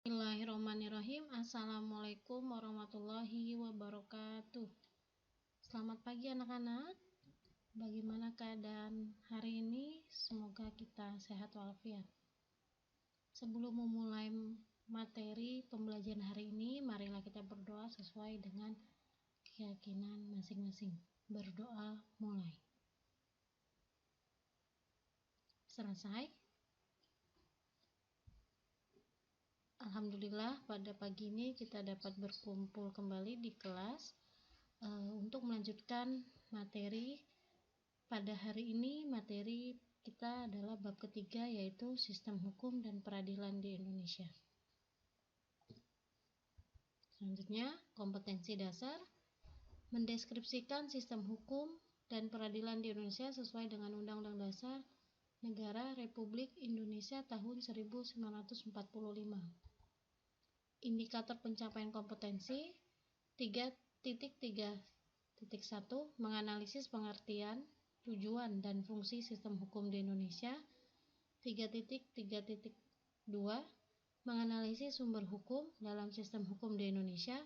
Bismillahirrahmanirrahim. Assalamualaikum warahmatullahi wabarakatuh. Selamat pagi anak-anak. Bagaimana keadaan hari ini? Semoga kita sehat walafiat. Sebelum memulai materi pembelajaran hari ini, marilah kita berdoa sesuai dengan keyakinan masing-masing. Berdoa mulai. Selesai? Alhamdulillah, pada pagi ini kita dapat berkumpul kembali di kelas untuk melanjutkan materi. Pada hari ini materi kita adalah bab ketiga, yaitu sistem hukum dan peradilan di Indonesia. Selanjutnya, kompetensi dasar mendeskripsikan sistem hukum dan peradilan di Indonesia sesuai dengan Undang-Undang Dasar Negara Republik Indonesia tahun 1945. Indikator pencapaian kompetensi 3.3.1 menganalisis pengertian, tujuan, dan fungsi sistem hukum di Indonesia. 3.3.2 menganalisis sumber hukum dalam sistem hukum di Indonesia.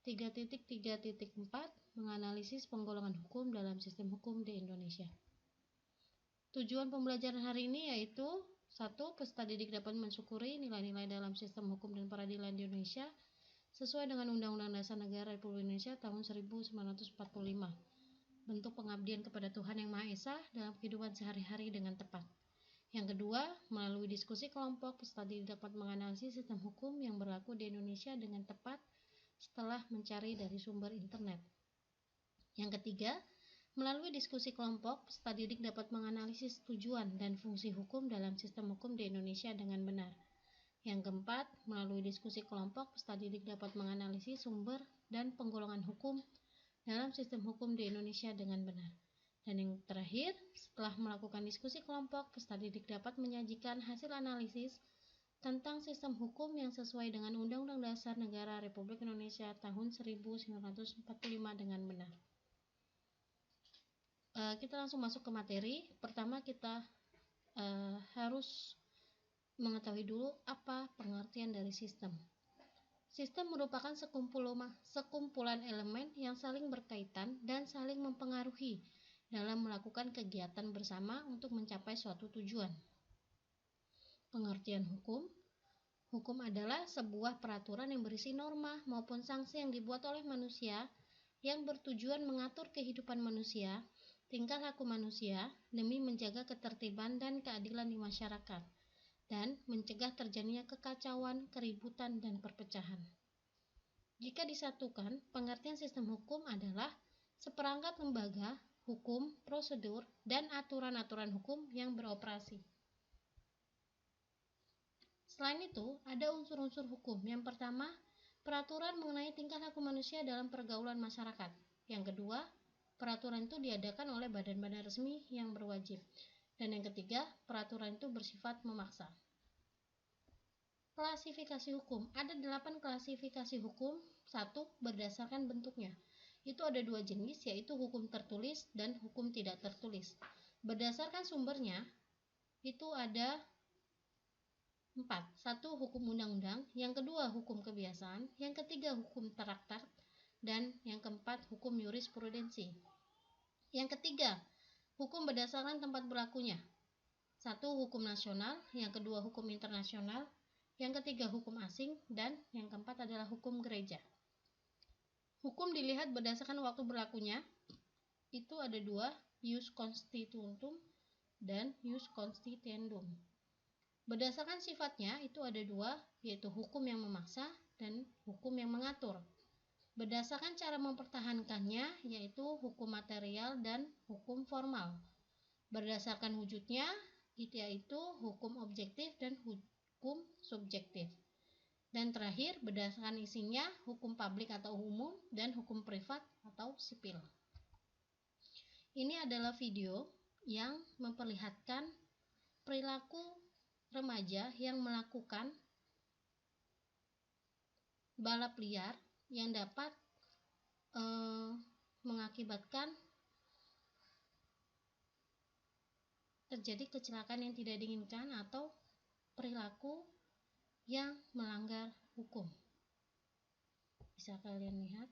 3.3.4 menganalisis penggolongan hukum dalam sistem hukum di Indonesia. Tujuan pembelajaran hari ini yaitu 1. Peserta didik dapat mensyukuri nilai-nilai dalam sistem hukum dan peradilan di Indonesia sesuai dengan Undang-Undang Dasar Negara Republik Indonesia tahun 1945. Bentuk pengabdian kepada Tuhan Yang Maha Esa dalam kehidupan sehari-hari dengan tepat. Yang kedua, melalui diskusi kelompok, peserta didik dapat menganalisis sistem hukum yang berlaku di Indonesia dengan tepat setelah mencari dari sumber internet. Yang ketiga, melalui diskusi kelompok, peserta didik dapat menganalisis tujuan dan fungsi hukum dalam sistem hukum di Indonesia dengan benar. Yang keempat, melalui diskusi kelompok, peserta didik dapat menganalisis sumber dan penggolongan hukum dalam sistem hukum di Indonesia dengan benar. Dan yang terakhir, setelah melakukan diskusi kelompok, peserta didik dapat menyajikan hasil analisis tentang sistem hukum yang sesuai dengan Undang-Undang Dasar Negara Republik Indonesia tahun 1945 dengan benar. Kita langsung masuk ke materi. Pertama kita harus mengetahui dulu apa pengertian dari sistem. Sistem merupakan sekumpulan elemen yang saling berkaitan dan saling mempengaruhi dalam melakukan kegiatan bersama untuk mencapai suatu tujuan. Pengertian hukum. Hukum adalah sebuah peraturan yang berisi norma maupun sanksi yang dibuat oleh manusia yang bertujuan mengatur kehidupan manusia, tingkah laku manusia demi menjaga ketertiban dan keadilan di masyarakat dan mencegah terjadinya kekacauan, keributan, dan perpecahan. Jika disatukan, pengertian sistem hukum adalah seperangkat lembaga, hukum, prosedur, dan aturan-aturan hukum yang beroperasi. Selain itu, ada unsur-unsur hukum. Yang pertama, peraturan mengenai tingkah laku manusia dalam pergaulan masyarakat. Yang kedua, peraturan itu diadakan oleh badan-badan resmi yang berwajib. Dan yang ketiga, peraturan itu bersifat memaksa. Klasifikasi hukum. Ada 8 klasifikasi hukum. 1. Berdasarkan bentuknya. Itu ada 2 jenis, yaitu hukum tertulis dan hukum tidak tertulis. Berdasarkan sumbernya, itu ada 4. 1. Hukum undang-undang. Yang kedua, hukum kebiasaan. Yang ketiga, hukum traktat. Dan yang keempat, hukum jurisprudensi. Yang ketiga, hukum berdasarkan tempat berlakunya. 1. Hukum nasional. Yang kedua, hukum internasional. Yang ketiga, hukum asing. Dan yang keempat adalah hukum gereja. Hukum dilihat berdasarkan waktu berlakunya. Itu ada 2, ius constitutum dan ius constituendum. Berdasarkan sifatnya, itu ada 2, yaitu hukum yang memaksa dan hukum yang mengatur. Berdasarkan cara mempertahankannya, yaitu hukum material dan hukum formal. Berdasarkan wujudnya, yaitu hukum objektif dan hukum subjektif. Dan terakhir, berdasarkan isinya, hukum publik atau umum dan hukum privat atau sipil. Ini adalah video yang memperlihatkan perilaku remaja yang melakukan balap liar yang dapat mengakibatkan terjadi kecelakaan yang tidak diinginkan atau perilaku yang melanggar hukum. Bisa kalian lihat.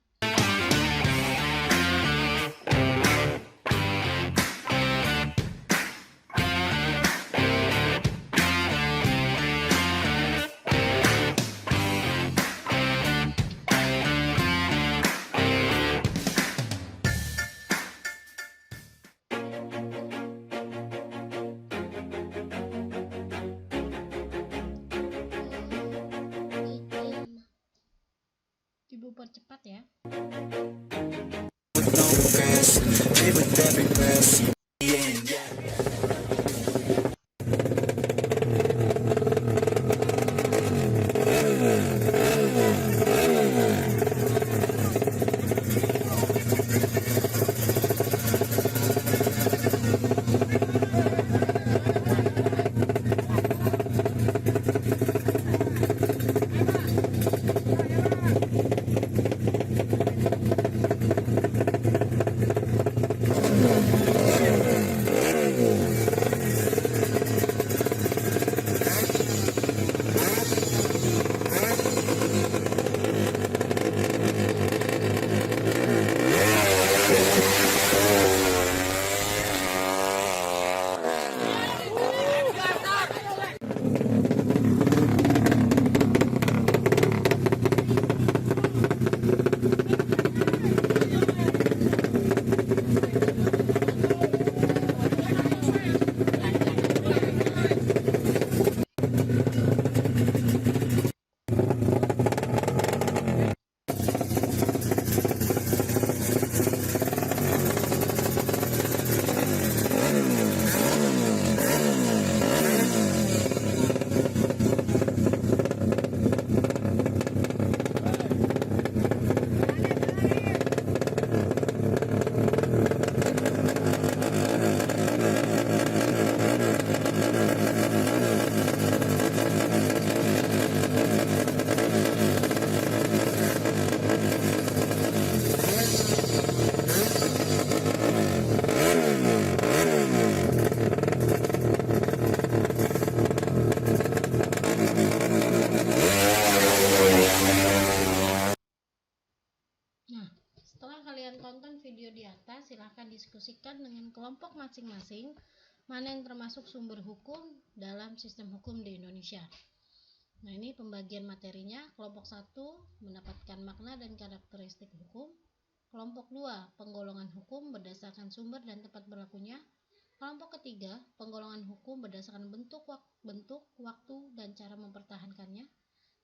Ibu percepat ya. Nah, setelah kalian tonton video di atas, silahkan diskusikan dengan kelompok masing-masing mana yang termasuk sumber hukum dalam sistem hukum di Indonesia. Nah, ini pembagian materinya. Kelompok 1 mendapatkan makna dan karakteristik hukum. Kelompok 2 penggolongan hukum berdasarkan sumber dan tempat berlakunya. Kelompok ketiga penggolongan hukum berdasarkan bentuk, waktu, dan cara mempertahankannya.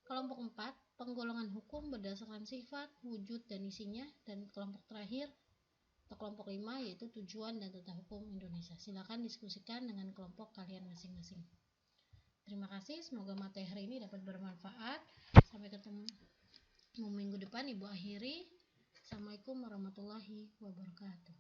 Kelompok 4 penggolongan hukum berdasarkan sifat, wujud, dan isinya. Dan kelompok terakhir atau kelompok 5 yaitu tujuan dan tata hukum Indonesia. Silakan diskusikan dengan kelompok kalian masing-masing. Terima kasih, semoga materi ini dapat bermanfaat. Sampai ketemu minggu depan. Ibu akhiri. Assalamualaikum warahmatullahi wabarakatuh.